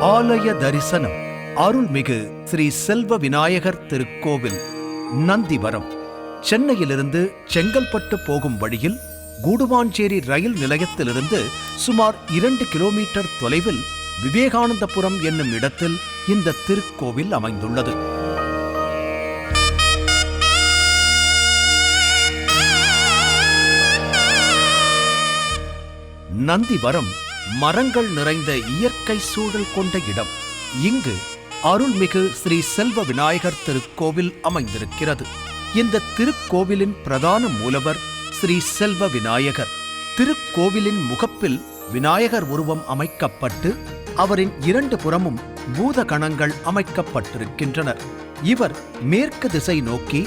ஆலய தரிசனம். அருள்மிகு ஸ்ரீ செல்வ விநாயகர் திருக்கோவில், நந்திவரம். சென்னையிலிருந்து செங்கல்பட்டு போகும் வழியில் கூடுவாஞ்சேரி ரயில் நிலையத்திலிருந்து சுமார் 2 கிலோமீட்டர் தொலைவில் விவேகானந்தபுரம் என்னும் இடத்தில் இந்த திருக்கோவில் அமைந்துள்ளது. நந்திவரம் மரங்கள் நிறைந்த இயற்கை சூழல் கொண்ட இடம். இங்கு அருள்மிகு ஸ்ரீ செல்வ விநாயகர் திருக்கோவில் அமைந்திருக்கிறது. இந்த திருக்கோவிலின் பிரதான மூலவர் ஸ்ரீ செல்வ விநாயகர். திருக்கோவிலின் முகப்பில் விநாயகர் உருவம் அமைக்கப்பட்டு அவரின் 2 புறமும் பூதகணங்கள் அமைக்கப்பட்டிருக்கின்றனர். இவர் மேற்கு திசை நோக்கி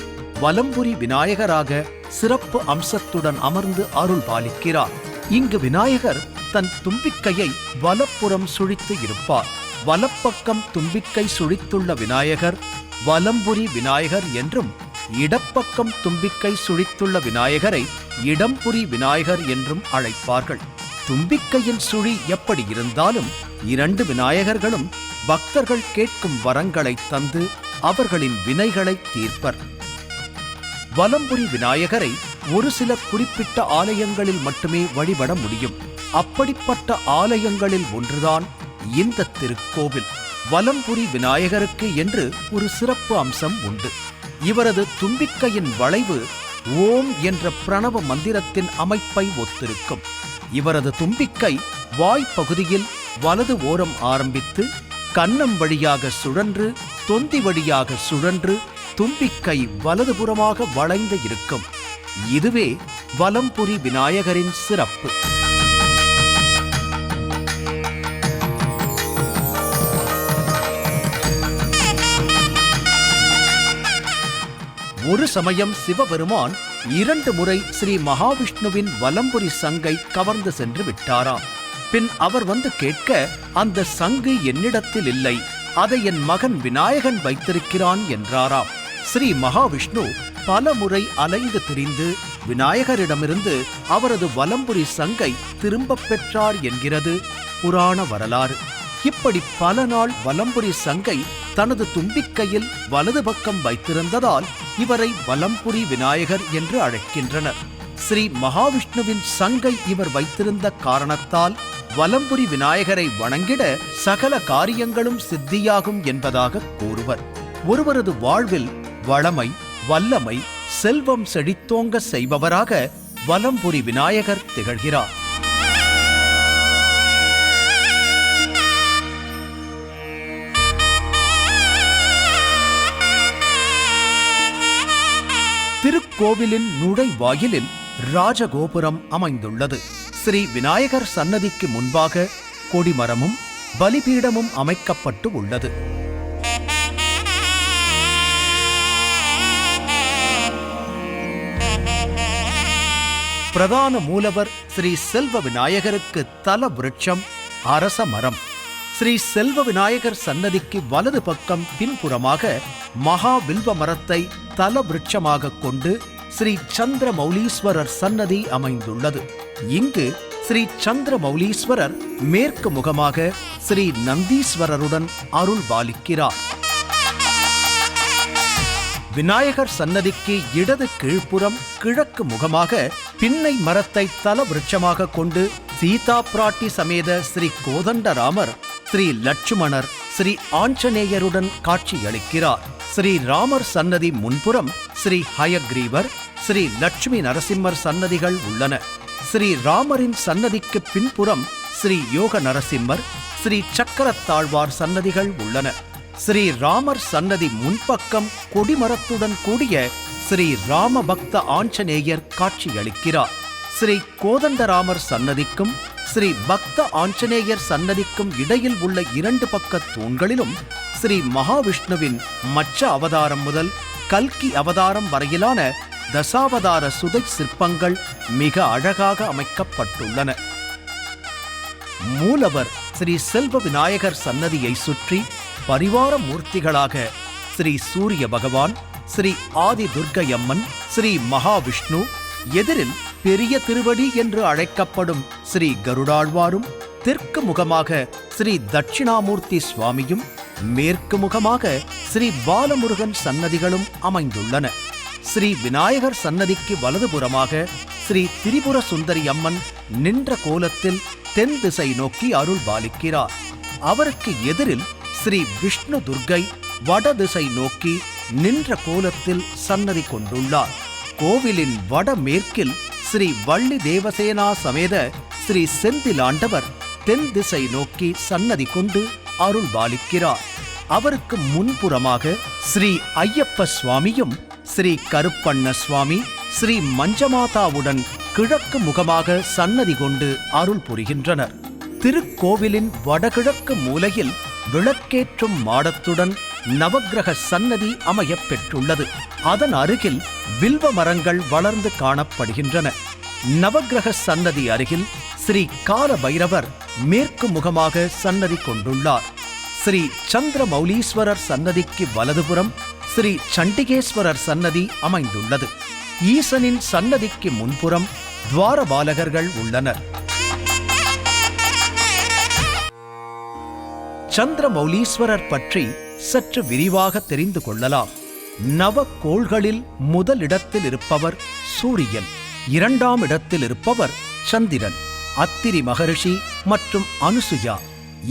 வலம்புரி விநாயகராக சிறப்பு அம்சத்துடன் அமர்ந்து அருள் பாலிக்கிறார். இங்கு விநாயகர் தன் தும்பிக்கையை வலப்புறம் சுழித்து இருப்பார். வலப்பக்கம் தும்பிக்கை சுழித்துள்ள விநாயகர் வலம்புரி விநாயகர் என்றும், இடப்பக்கம் தும்பிக்கை சுழித்துள்ள விநாயகரை இடம்புரி விநாயகர் என்றும் அழைப்பார்கள். தும்பிக்கையின் சுழி எப்படி இருந்தாலும் 2 விநாயகர்களும் பக்தர்கள் கேட்கும் வரங்களை தந்து அவர்களின் வினைகளை தீர்ப்பர். வலம்புரி விநாயகரை ஒரு சில குறிப்பிட்ட ஆலயங்களில் மட்டுமே வழிபட முடியும். அப்படிப்பட்ட ஆலயங்களில் ஒன்றுதான் இந்த திருக்கோவில். வலம்புரி விநாயகருக்கு என்று ஒரு சிறப்பு அம்சம் உண்டு. இவரது தும்பிக்கையின் வளைவு ஓம் என்ற பிரணவ மந்திரத்தின் அமைப்பை ஒத்திருக்கும். இவரது தும்பிக்கை வாய்ப்பகுதியில் வலது ஓரம் ஆரம்பித்து கன்னம் வழியாக சுழன்று தொந்தி வழியாக சுழன்று தும்பிக்கை வலதுபுறமாக வளைந்து இருக்கும். இதுவே வலம்புரி விநாயகரின் சிறப்பு. ஒரு சமயம் சிவபெருமான் 2 முறை ஸ்ரீ மகாவிஷ்ணுவின் வலம்புரி சங்கை கவர்ந்து சென்று விட்டாராம். பின் அவர் வந்து கேட்க, அந்த சங்கு என்னிடத்தில் இல்லை, அதை என் மகன் விநாயகன் வைத்திருக்கிறான் என்றாராம். ஸ்ரீ மகாவிஷ்ணு பல முறை அலைந்து திரிந்து விநாயகரிடமிருந்து அவரது வலம்புரி சங்கை திரும்பப் பெற்றார் என்கிறது புராண வரலாறு. இப்படி பல நாள் வலம்புரி சங்கை தனது தும்பிக்கையில் வலது பக்கம் வைத்திருந்ததால் இவரை வலம்புரி விநாயகர் என்று அழைக்கின்றனர். ஸ்ரீ மகாவிஷ்ணுவின் சங்கை இவர் வைத்திருந்த காரணத்தால் வலம்புரி விநாயகரை வணங்கிட சகல காரியங்களும் சித்தியாகும் என்பதாக கூறுவர். ஒருவரது வாழ்வில் வளமை, வல்லமை, செல்வம் செழித்தோங்க செய்பவராக வலம்புரி விநாயகர் திகழ்கிறார். திருக்கோவிலின் நுழைவாயிலில் ராஜகோபுரம் அமைந்துள்ளது. ஸ்ரீ விநாயகர் சன்னதிக்கு முன்பாக கொடிமரமும் பலிபீடமும் அமைக்கப்பட்டு உள்ளது. பிரதான மூலவர் ஸ்ரீ செல்வ விநாயகருக்கு தல விருட்சம் அரச மரம். ஸ்ரீ செல்வ விநாயகர் சன்னதிக்கு வலது பக்கம் பின்புறமாக மகா வில்வ மரத்தை தல விருட்சமாக கொண்டு ஸ்ரீ சந்திர மௌலீஸ்வரர் சன்னதி அமைந்துள்ளது. இங்கு ஸ்ரீ சந்திர மௌலீஸ்வரர் மேற்கு முகமாக ஸ்ரீ நந்தீஸ்வரருடன் அருள் பாலிக்கிறார். விநாயகர் சன்னதிக்கு இடது கீழ்ப்புறம் கிழக்கு முகமாக பின்னை மரத்தை தல விருட்சமாக கொண்டு சீதா பிராட்டி சமேத ஸ்ரீ கோதண்டராமர், ஸ்ரீ லட்சுமணர், ஸ்ரீ ஆஞ்சநேயருடன் காட்சியளிக்கிறார். ஸ்ரீ ராமர் சன்னதி முன்புறம் ஸ்ரீ ஹயக்ரீவர், ஸ்ரீ லட்சுமி நரசிம்மர் சன்னதிகள் உள்ளன. ஸ்ரீ ராமரின் சன்னதிக்கு பின்புறம் ஸ்ரீ யோக நரசிம்மர், ஸ்ரீ சக்கரத்தாழ்வார் சன்னதிகள் உள்ளன. ஸ்ரீ ராமர் சன்னதி முன்பக்கம் கொடிமரத்துடன் கூடிய ஸ்ரீ ராம பக்த ஆஞ்சநேயர் காட்சியளிக்கிறார். ஸ்ரீ கோதண்டராமர் சன்னதிக்கும் ஸ்ரீ பக்த ஆஞ்சநேயர் சன்னதிக்கும் இடையில் உள்ள 2 பக்க தூண்களிலும் ஸ்ரீ மகாவிஷ்ணுவின் மச்ச அவதாரம் முதல் கல்கி அவதாரம் வரையிலான தசாவதார சுதை சிற்பங்கள் மிக அழகாக அமைக்கப்பட்டுள்ளன. மூலவர் ஸ்ரீ செல்வ விநாயகர் சன்னதியை சுற்றி பரிவார மூர்த்திகளாக ஸ்ரீ சூரிய பகவான், ஸ்ரீ ஆதி துர்க்கையம்மன், ஸ்ரீ மகாவிஷ்ணு, எதிரில் பெரிய திருவடி என்று அழைக்கப்படும் ஸ்ரீ கருடாழ்வாரும், தெற்கு முகமாக ஸ்ரீ தட்சிணாமூர்த்தி சுவாமியும், மேற்கு முகமாக ஸ்ரீ பாலமுருகன் சன்னதிகளும் அமைந்துள்ளன. ஸ்ரீ விநாயகர் சன்னதிக்கு வலதுபுறமாக ஸ்ரீ திரிபுர சுந்தரி அம்மன் நின்ற கோலத்தில் தென் திசை நோக்கி அருள் பாலிக்கிறார். அவருக்கு எதிரில் ஸ்ரீ விஷ்ணு துர்க்கை வடதிசை நோக்கி நின்ற கோலத்தில் சன்னதி கொண்டுள்ளார். கோவிலின் வடமேற்கில் ஸ்ரீ வள்ளி தேவசேனா சமேத ஸ்ரீ செந்திலாண்டவர் தென் திசை நோக்கி சன்னதி கொண்டு அருள் பாலிக்கிறார். அவருக்கு முன்புறமாக ஸ்ரீ ஐயப்ப சுவாமியும், ஸ்ரீ கருப்பண்ண சுவாமி, ஸ்ரீ மஞ்சமாதாவுடன் கிழக்கு முகமாக சன்னதி கொண்டு அருள் புரிகின்றனர். திருக்கோவிலின் வடகிழக்கு மூலையில் விளக்கேற்றும் மாடத்துடன் நவக்கிரக சன்னதி அமையப் பெற்றுள்ளது. அதன் அருகில் வில்வ மரங்கள் வளர்ந்து காணப்படுகின்றன. நவக்கிரக சன்னதி அருகில் ஸ்ரீ கால பைரவர் மேற்கு முகமாக சன்னதி கொண்டுள்ளார். ஸ்ரீ சந்திரமௌலீஸ்வரர் சன்னதிக்கு வலதுபுறம் ஸ்ரீ சண்டிகேஸ்வரர் சன்னதி அமைந்துள்ளது. ஈசனின் சன்னதிக்கு முன்புறம் துவாரபாலகர்கள் உள்ளனர். சந்திரமௌலீஸ்வரர் பற்றி சற்று விரிவாக தெரிந்து கொள்ளலாம். நவக்கோள்களில் முதலிடத்தில் இருப்பவர் சூரியன், இரண்டாம் இடத்தில் இருப்பவர் சந்திரன். அத்திரி மகரிஷி மற்றும் அனுசுயா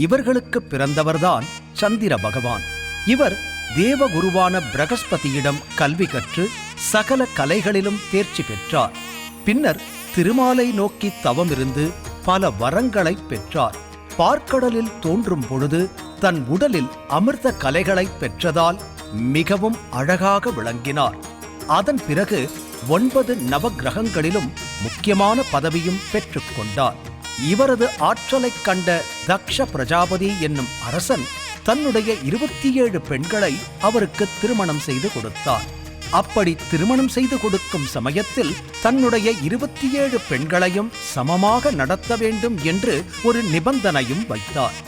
இவர்களுக்கு பிறந்தவர்தான் சந்திர பகவான். இவர் தேவகுருவான பிரகஸ்பதியிடம் கல்வி கற்று சகல கலைகளிலும் தேர்ச்சி பெற்றார். பின்னர் திருமாலை நோக்கி தவமிருந்து பல வரங்களை பெற்றார். பார்க்கடலில் தோன்றும் பொழுது தன் உடலில் அமிர்த கலைகளை பெற்றதால் மிகவும் அழகாக விளங்கினார். அதன் பிறகு 9 நவக்கிரகங்களிலும் முக்கியமான பதவியும் பெற்றுக் கொண்டார். இவரது ஆற்றலைக் கண்ட தக்ஷ பிரஜாபதி என்னும் அரசன் தன்னுடைய 27 பெண்களை அவருக்கு திருமணம் செய்து கொடுத்தார். அப்படி திருமணம் செய்து கொடுக்கும் சமயத்தில் தன்னுடைய 27 பெண்களையும் சமமாக நடத்த வேண்டும் என்று ஒரு நிபந்தனையும் வைத்தார்.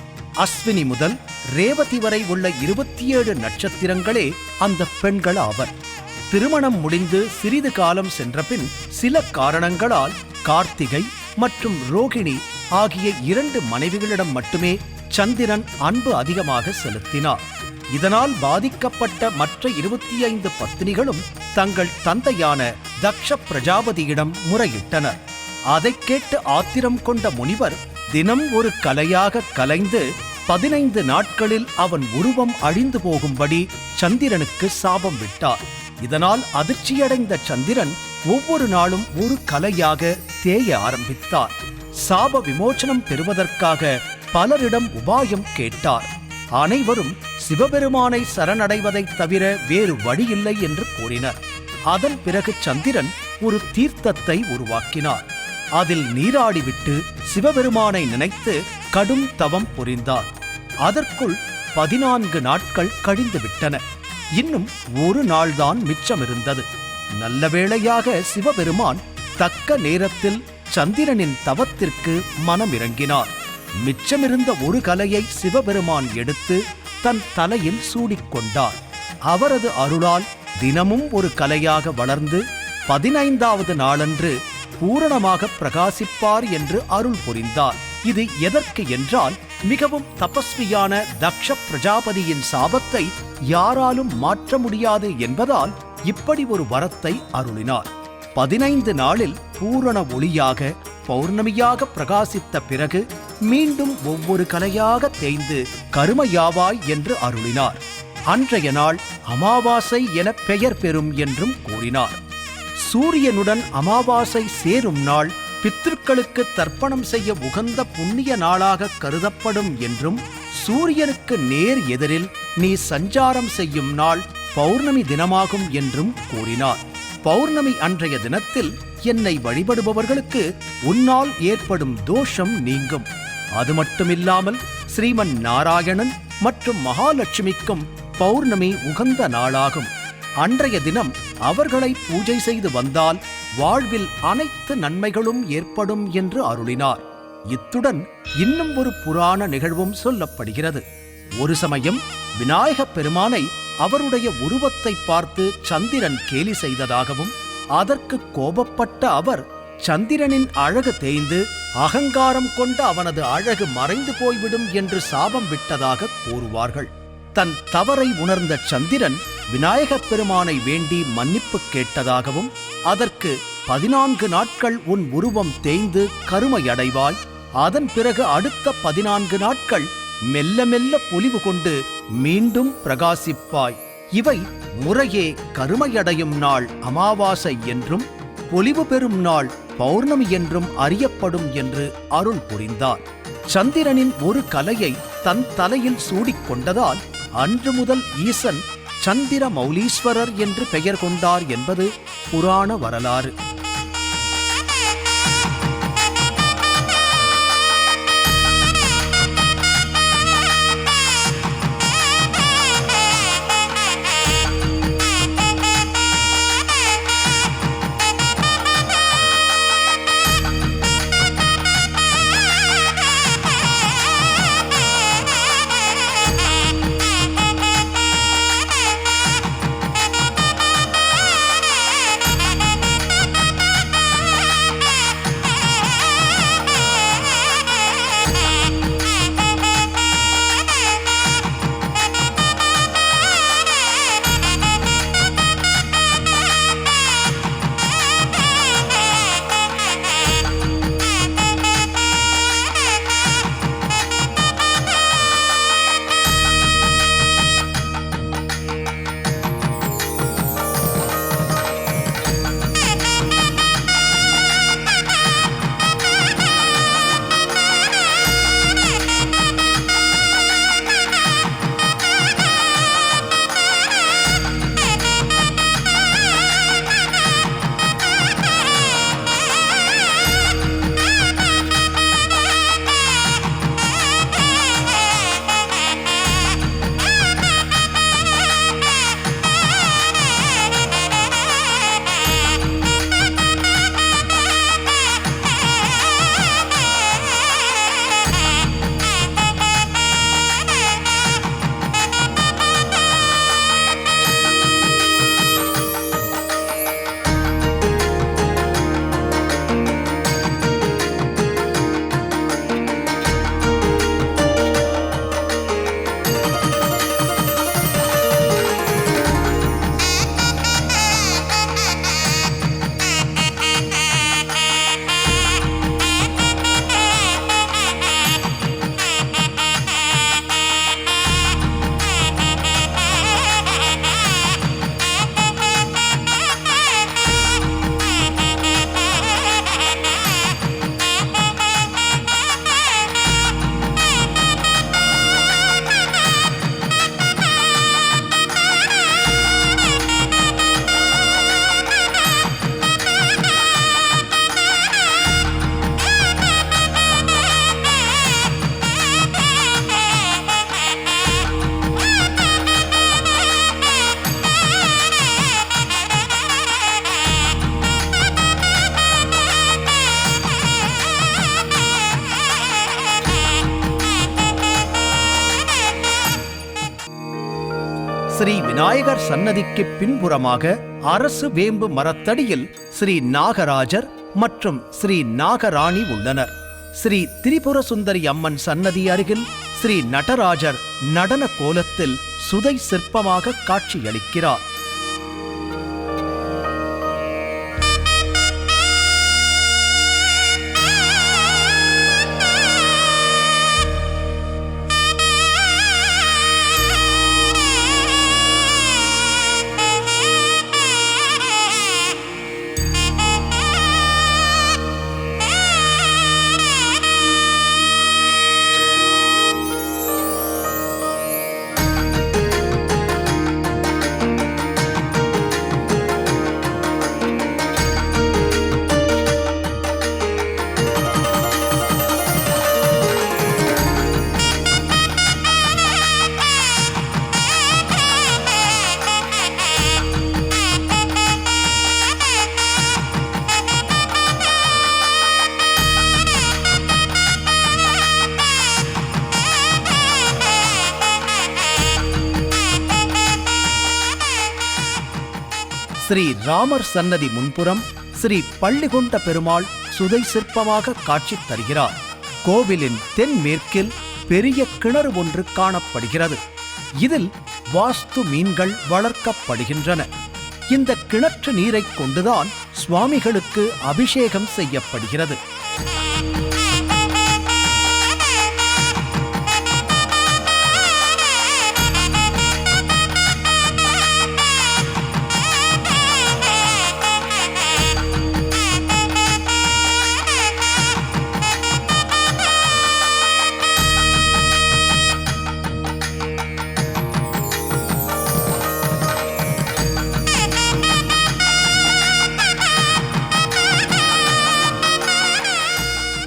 அஸ்வினி முதல் ரேவதி வரை உள்ள 27 நட்சத்திரங்களே அந்த பெண்கள் ஆவர். திருமணம் முடிந்து சிறிது காலம் சென்றபின் சில காரணங்களால் கார்த்திகை மற்றும் ரோகிணி ஆகிய 2 மனைவிகளிடம் மட்டுமே சந்திரன் அன்பு அதிகமாக செலுத்தினார். இதனால் பாதிக்கப்பட்ட மற்ற 25 பத்னிகளும் தங்கள் தந்தையான தக்ஷ பிரஜாபதியிடம் முறையிட்டனர். அதைக் கேட்டு ஆத்திரம் கொண்ட முனிவர் தினம் ஒரு கலையாக கலைந்து 15 நாட்களில் அவன் உருவம் அழிந்து போகும்படி சந்திரனுக்கு சாபம் விட்டார். இதனால் அதிர்ச்சியடைந்த சந்திரன் ஒவ்வொரு நாளும் ஒரு கலையாக தேய ஆரம்பித்தார். சாப விமோசனம் பெறுவதற்காக பலரிடம் உபாயம் கேட்டார். அனைவரும் சிவபெருமானை சரணடைவதைத் தவிர வேறு வழியில்லை என்று கூறினர். அதன் பிறகு சந்திரன் ஒரு தீர்த்தத்தை உருவாக்கினார். அதில் நீராடிவிட்டு சிவபெருமானை நினைத்து கடும் தவம் புரிந்தார். அதற்குள் 14 நாட்கள் கழிந்துவிட்டன. இன்னும் ஒரு நாள்தான் மிச்சமிருந்தது. நல்ல வேளையாக சிவபெருமான் தக்க நேரத்தில் சந்திரனின் தவத்திற்கு மனம் இறங்கினார். மிச்சமிருந்த ஒரு கலையை சிவபெருமான் எடுத்து தன் தலையில் சூடிக்கொண்டார். அவரது அருளால் தினமும் ஒரு கலையாக வளர்ந்து 15வது நாளன்று பூரணமாக பிரகாசிப்பார் என்று அருள் புரிந்தார். இது எதற்கு என்றால், மிகவும் தபஸ்வியான தக்ஷ பிரஜாபதியின் சாபத்தை யாராலும் மாற்ற முடியாது என்பதால் இப்படி ஒரு வரத்தை அருளினார். 15 நாளில் பூரண ஒளியாக பௌர்ணமியாக பிரகாசித்த பிறகு மீண்டும் ஒவ்வொரு கலையாக தேய்ந்து கருமையாவாய் என்று அருளினார். அன்றைய நாள் அமாவாசை என பெயர் பெறும் என்றும் கூறினார். சூரியனுடன் அமாவாசை சேரும் நாள் பித்ருக்களுக்கு தர்ப்பணம் செய்ய உகந்த புண்ணிய நாளாக கருதப்படும் என்றும், சூரியனுக்கு நேர் எதிரில் நீ சஞ்சாரம் செய்யும் நாள் பௌர்ணமி தினமாகும் என்றும் கூறினார். பௌர்ணமி அன்றைய தினத்தில் என்னை வழிபடுபவர்களுக்கு உன்னால் ஏற்படும் தோஷம் நீங்கும். அது மட்டுமில்லாமல் ஸ்ரீமன் நாராயணன் மற்றும் மகாலட்சுமிக்கும் பௌர்ணமி உகந்த நாளாகும். அன்றைய தினம் அவர்களை பூஜை செய்து வந்தால் வாழ்வில் அனைத்து நன்மைகளும் ஏற்படும் என்று அருளினார். இத்துடன் இன்னும் ஒரு புராண நிகழ்வும் சொல்லப்படுகிறது. ஒரு சமயம் விநாயகப் பெருமானை அவருடைய உருவத்தை பார்த்து சந்திரன் கேலி செய்ததாகவும், அதற்கு கோபப்பட்ட அவர் சந்திரனின் அழகு தேய்ந்து அகங்காரம் கொண்ட அவனது அழகு மறைந்து போய்விடும் என்று சாபம் விட்டதாக கூறுவார்கள். தன் தவறை உணர்ந்த சந்திரன் விநாயகப் பெருமானை வேண்டி மன்னிப்பு கேட்டதாகவும், அதற்கு 14 நாட்கள் உன் உருவம் தேய்ந்து கருமையடைவாய், அதன் பிறகு அடுத்த 14 நாட்கள் மெல்ல மெல்ல பொலிவு கொண்டு மீண்டும் பிரகாசிப்பாய், இவை முறையே கருமையடையும் நாள் அமாவாசை என்றும் பொலிவு பெறும் நாள் பௌர்ணமி என்றும் அறியப்படும் என்று அருள் புரிந்தார். சந்திரனின் ஒரு கலையை தன் தலையில் சூடிக்கொண்டதால் அன்று முதல் ஈசன் சந்திர மௌலீஸ்வரர் என்று பெயர் கொண்டார் என்பது புராண வரலாறு. ஸ்ரீ விநாயகர் சன்னதிக்கு பின்புறமாக அரசு வேம்பு மரத்தடியில் ஸ்ரீ நாகராஜர் மற்றும் ஸ்ரீ நாகராணி உள்ளனர். ஸ்ரீ திரிபுர சுந்தரி அம்மன் சன்னதி அருகில் ஸ்ரீ நடராஜர் நடன கோலத்தில் சுதை சிற்பமாக காட்சியளிக்கிறார். ஸ்ரீ ராமர் சன்னதி முன்புறம் ஸ்ரீ பள்ளிகொண்ட பெருமாள் சுதை சிற்பமாக காட்சி தருகிறார். கோவிலின் தென்மேற்கில் பெரிய கிணறு ஒன்று காணப்படுகிறது. இதில் வாஸ்து மீன்கள் வளர்க்கப்படுகின்றன. இந்த கிணற்று நீரை கொண்டுதான் சுவாமிகளுக்கு அபிஷேகம் செய்யப்படுகிறது.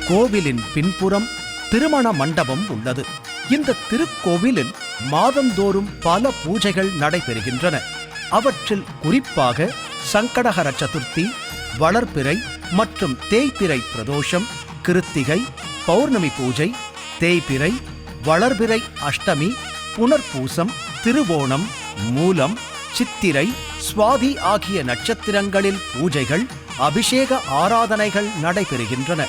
கோவிலின் பின்புறம் திருமண மண்டபம் உள்ளது. இந்த திருக்கோவிலில் மாதந்தோறும் பல பூஜைகள் நடைபெறுகின்றன. அவற்றில் குறிப்பாக சங்கடஹர சதுர்த்தி, வளர்பிறை மற்றும் தேய்பிறை பிரதோஷம், கிருத்திகை, பௌர்ணமி பூஜை, தேய்பிறை, வளர்பிறை அஷ்டமி, புனர்பூசம், திருவோணம், மூலம், சித்திரை, சுவாதி ஆகிய நட்சத்திரங்களில் பூஜைகள், அபிஷேக ஆராதனைகள் நடைபெறுகின்றன.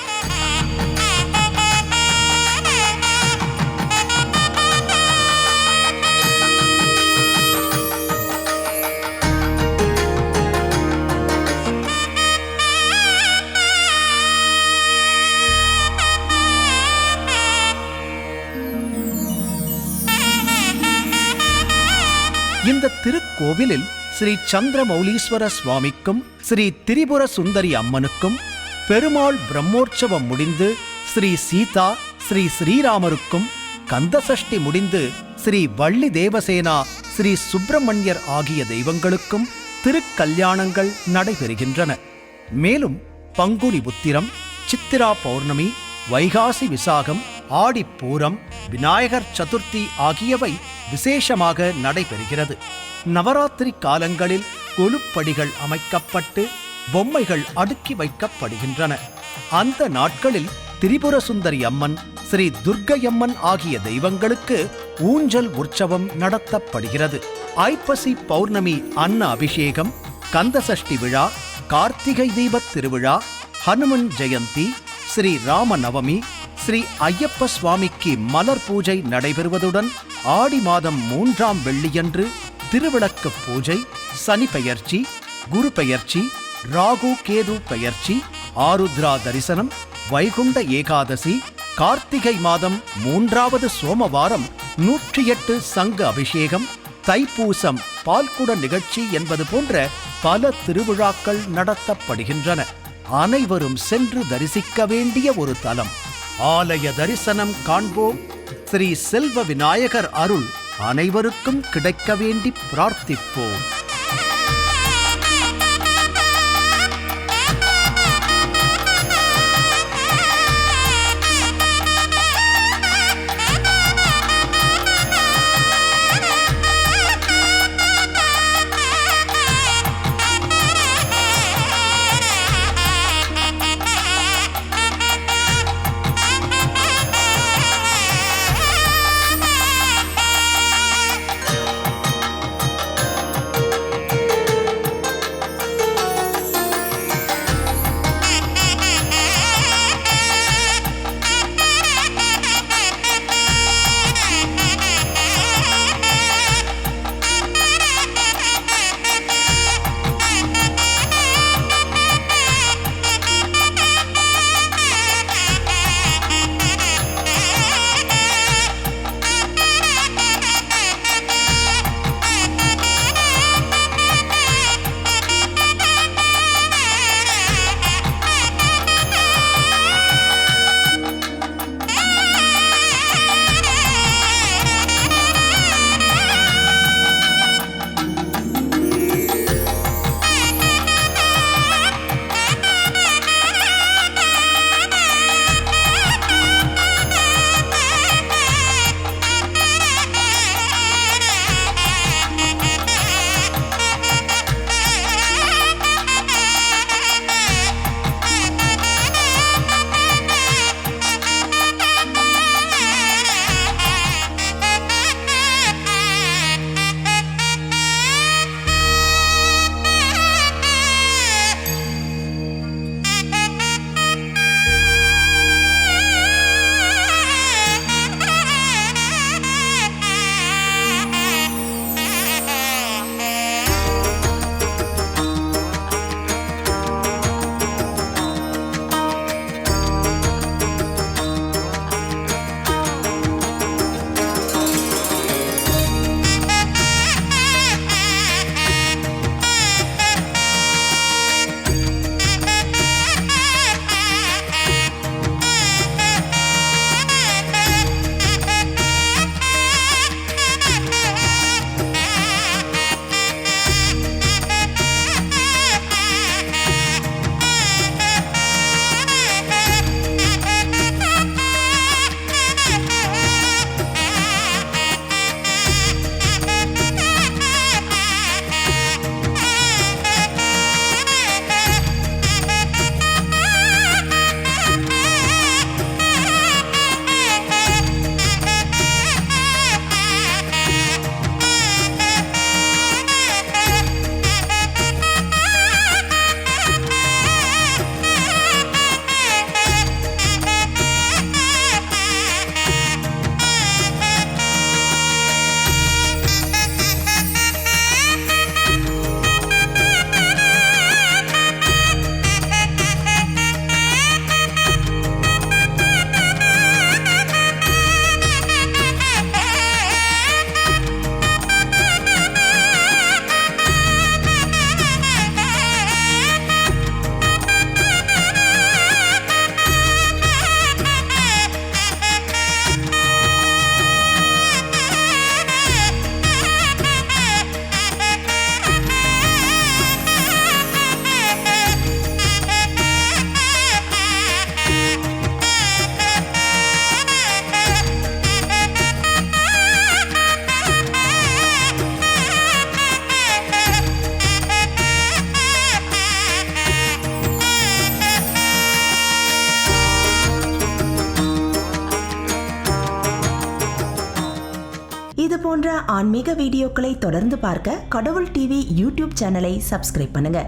இந்த திருக்கோவிலில் ஸ்ரீ சந்திரமௌலீஸ்வர சுவாமிக்கும் ஸ்ரீ திரிபுர சுந்தரி அம்மனுக்கும், பெருமாள் பிரம்மோற்சவம் முடிந்து ஸ்ரீ சீதா, ஸ்ரீ ஸ்ரீராமருக்கும், கந்தசஷ்டி முடிந்து ஸ்ரீ வள்ளி தேவசேனா, ஸ்ரீ சுப்பிரமணியர் ஆகிய தெய்வங்களுக்கும் திருக்கல்யாணங்கள் நடைபெறுகின்றன. மேலும் பங்குனி உத்திரம், சித்திரா பௌர்ணமி, வைகாசி விசாகம், ஆடிப்பூரம், விநாயகர் சதுர்த்தி ஆகியவை விசேஷமாக நடைபெறுகிறது. நவராத்திரி காலங்களில் கொலுப்படிகள் அமைக்கப்பட்டு பொம்மைகள் அடுக்கி வைக்கப்படுகின்றன. அந்த நாட்களில் திரிபுர சுந்தரி அம்மன், ஸ்ரீ துர்க்கையம்மன் ஆகிய தெய்வங்களுக்கு ஊஞ்சல் உற்சவம் நடத்தப்படுகிறது. ஐப்பசி பௌர்ணமி அன்ன அபிஷேகம், கந்தசஷ்டி விழா, கார்த்திகை தீபத் திருவிழா, ஹனுமன் ஜெயந்தி, ஸ்ரீ ராம நவமி, ஸ்ரீ ஐயப்ப சுவாமிக்கு மலர் பூஜை நடைபெறுவதுடன் ஆடி மாதம் 3ஆம் வெள்ளியன்று திருவிளக்கு பூஜை, சனி பெயர்ச்சி, குரு பெயர்ச்சி, ராகு கேது பெயர்ச்சி, ஆருத்ரா தரிசனம், வைகுண்ட ஏகாதசி, கார்த்திகை மாதம் 3வது சோமவாரம் 108 சங்கு அபிஷேகம், தைப்பூசம் பால்குட நிகழ்ச்சி என்பது போன்ற பல திருவிழாக்கள் நடத்தப்படுகின்றன. அனைவரும் சென்று தரிசிக்க வேண்டிய ஒரு தலம். ஆலய தரிசனம் காண்போம். ஸ்ரீ செல்வ விநாயகர் அருள் அனைவருக்கும் கிடைக்க வேண்டி பிரார்த்திப்போம். இது போன்ற ஆன்மீக வீடியோக்களை தொடர்ந்து பார்க்க கடவுள் டிவி யூடியூப் சேனலை சப்ஸ்கிரைப் பண்ணுங்க.